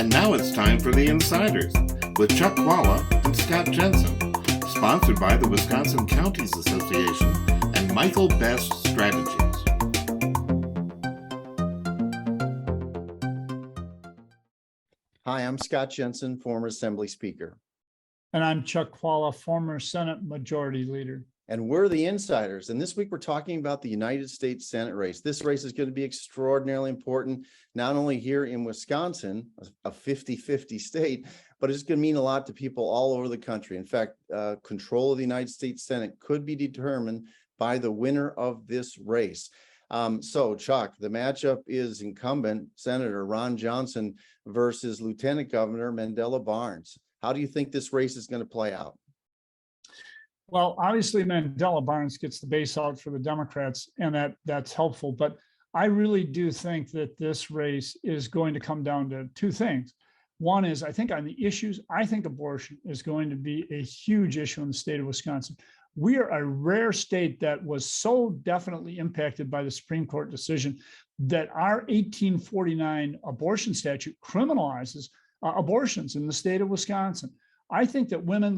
And now it's time for the Insiders with Chuck Chvala and Scott Jensen, sponsored by the Wisconsin Counties Association and Michael Best Strategies. Hi, I'm Scott Jensen, former Assembly Speaker. And I'm Chuck Chvala, former Senate Majority Leader. And we're the Insiders. And this week we're talking about the United States Senate race. This race is going to be extraordinarily important, not only here in Wisconsin, a 50-50 state, but it's going to mean a lot to people all over the country. In fact, control of the United States Senate could be determined by the winner of this race. So, Chuck, the matchup is incumbent Senator Ron Johnson versus Lieutenant Governor Mandela Barnes. How do you think this race is going to play out? Well, obviously, Mandela Barnes gets the base out for the Democrats, and that's helpful. But I really do think that this race is going to come down to two things. One is, I think on the issues, I think abortion is going to be a huge issue in the state of Wisconsin. We are a rare state that was so definitely impacted by the Supreme Court decision that our 1849 abortion statute criminalizes abortions in the state of Wisconsin. I think that women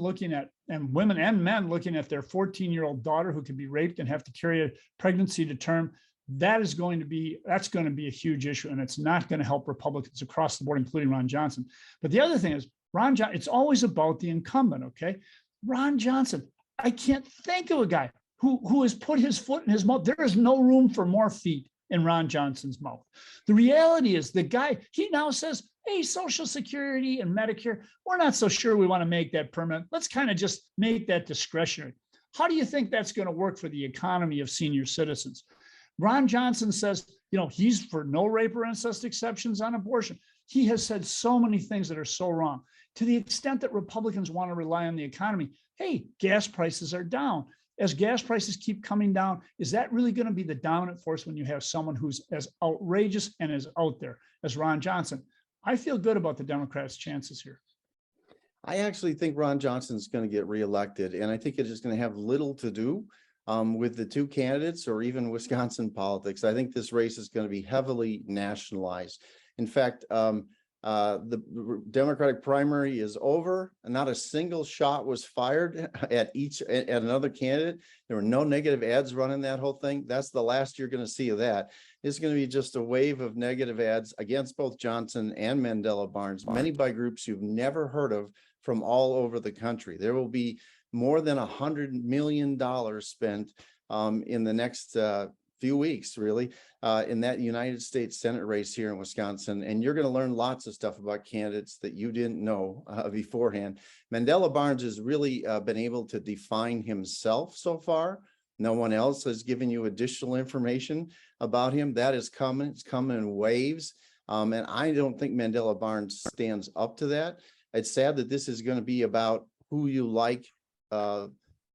and men looking at their 14-year-old daughter who could be raped and have to carry a pregnancy to term, that's going to be a huge issue, and it's not going to help Republicans across the board, including Ron Johnson. But the other thing is, it's always about the incumbent, okay? Ron Johnson, I can't think of a guy who has put his foot in his mouth. There is no room for more feet in Ron Johnson's mouth. The reality is the guy, he now says, hey, Social Security and Medicare, we're not so sure we want to make that permanent. Let's kind of just make that discretionary. How do you think that's going to work for the economy of senior citizens? Ron Johnson says, he's for no rape or incest exceptions on abortion. He has said so many things that are so wrong. To the extent that Republicans want to rely on the economy, hey, gas prices are down. As gas prices keep coming down, is that really going to be the dominant force when you have someone who's as outrageous and as out there as Ron Johnson? I feel good about the Democrats' chances here. I actually think Ron Johnson is going to get reelected, and I think it is going to have little to do with the two candidates or even Wisconsin politics. I think this race is going to be heavily nationalized. In fact, the Democratic primary is over, and not a single shot was fired at another candidate. There were no negative ads running that whole thing. That's the last you're going to see of that. It's going to be just a wave of negative ads against both Johnson and Mandela Barnes, many by groups you've never heard of from all over the country. There will be more than $100 million spent in the next few weeks, really, in that United States Senate race here in Wisconsin. And you're going to learn lots of stuff about candidates that you didn't know beforehand. Mandela Barnes has really been able to define himself so far. No one else has given you additional information about him. That is coming. It's coming in waves. And I don't think Mandela Barnes stands up to that. It's sad that this is going to be about who you like or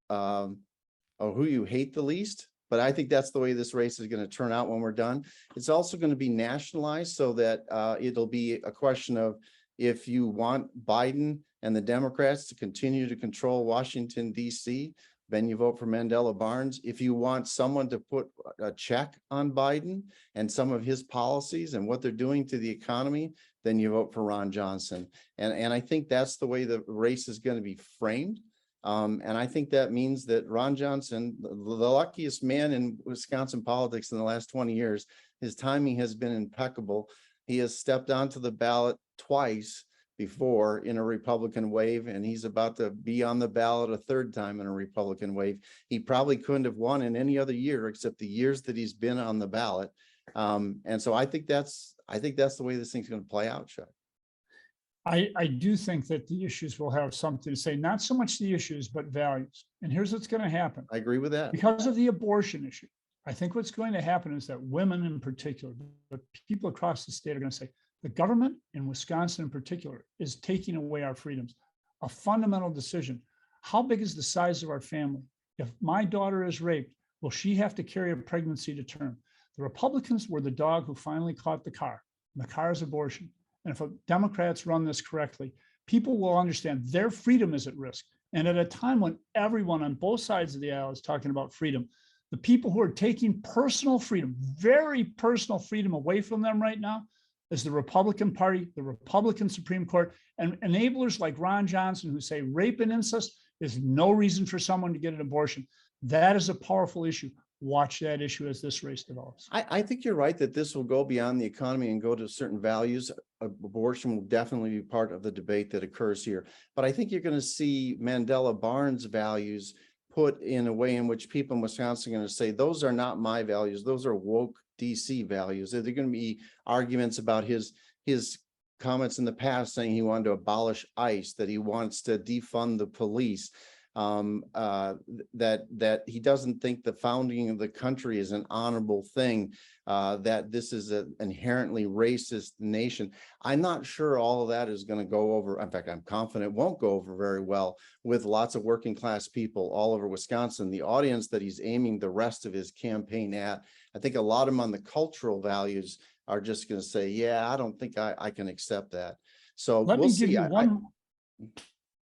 who you hate the least. But I think that's the way this race is going to turn out when we're done. It's also going to be nationalized so that it'll be a question of if you want Biden and the Democrats to continue to control Washington, D.C., then you vote for Mandela Barnes. If you want someone to put a check on Biden and some of his policies and what they're doing to the economy, then you vote for Ron Johnson. And I think that's the way the race is going to be framed. And I think that means that Ron Johnson, the luckiest man in Wisconsin politics in the last 20 years, his timing has been impeccable. He has stepped onto the ballot twice before in a Republican wave, and he's about to be on the ballot a third time in a Republican wave. He probably couldn't have won in any other year except the years that he's been on the ballot. And so I think that's the way this thing's going to play out, Chuck. I do think that the issues will have something to say, not so much the issues, but values. And here's what's going to happen. I agree with that. Because of the abortion issue, I think what's going to happen is that women in particular, but people across the state are going to say, the government in Wisconsin in particular is taking away our freedoms. A fundamental decision. How big is the size of our family? If my daughter is raped, will she have to carry a pregnancy to term? The Republicans were the dog who finally caught the car. And the car is abortion. And if Democrats run this correctly, people will understand their freedom is at risk. And at a time when everyone on both sides of the aisle is talking about freedom, the people who are taking personal freedom, very personal freedom away from them right now, is the Republican Party, the Republican Supreme Court, and enablers like Ron Johnson who say rape and incest is no reason for someone to get an abortion. That is a powerful issue. Watch that issue as this race develops. I think you're right that this will go beyond the economy and go to certain values. Abortion will definitely be part of the debate that occurs here. But I think you're going to see Mandela Barnes values put in a way in which people in Wisconsin are going to say, those are not my values. Those are woke DC values. There are going to be arguments about his comments in the past saying he wanted to abolish ICE, that he wants to defund the police, that he doesn't think the founding of the country is an honorable thing, that this is an inherently racist nation. I'm not sure all of that is going to go over. In fact, I'm confident it won't go over very well with lots of working class people all over Wisconsin. The audience that he's aiming the rest of his campaign at, I think a lot of them on the cultural values are just going to say, yeah, I don't think I can accept that. So Let we'll me give see. you one.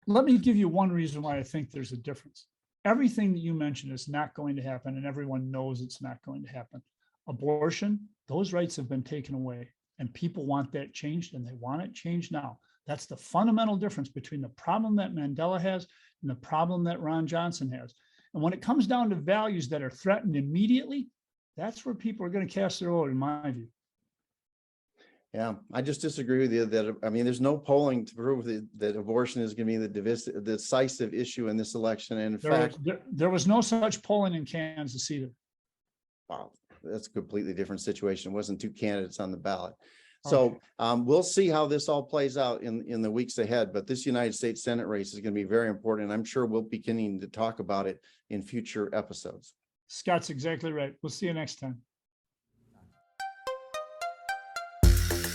Let me give you one reason why I think there's a difference. Everything that you mentioned is not going to happen, and everyone knows it's not going to happen. Abortion, those rights have been taken away, and people want that changed, and they want it changed now. That's the fundamental difference between the problem that Mandela has and the problem that Ron Johnson has. And when it comes down to values that are threatened immediately, that's where people are going to cast their vote, in my view. Yeah, I just disagree with you that, I mean, there's no polling to prove that abortion is going to be the decisive issue in this election. And in fact, there was no such polling in Kansas either. wow, that's a completely different situation. It wasn't two candidates on the ballot. So we'll see how this all plays out in the weeks ahead. But this United States Senate race is going to be very important. And I'm sure we'll be beginning to talk about it in future episodes. Scott's exactly right. We'll see you next time.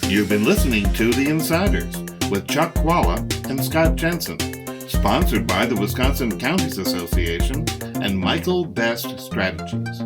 You've been listening to The Insiders with Chuck Chvala and Scott Jensen, sponsored by the Wisconsin Counties Association and Michael Best Strategies.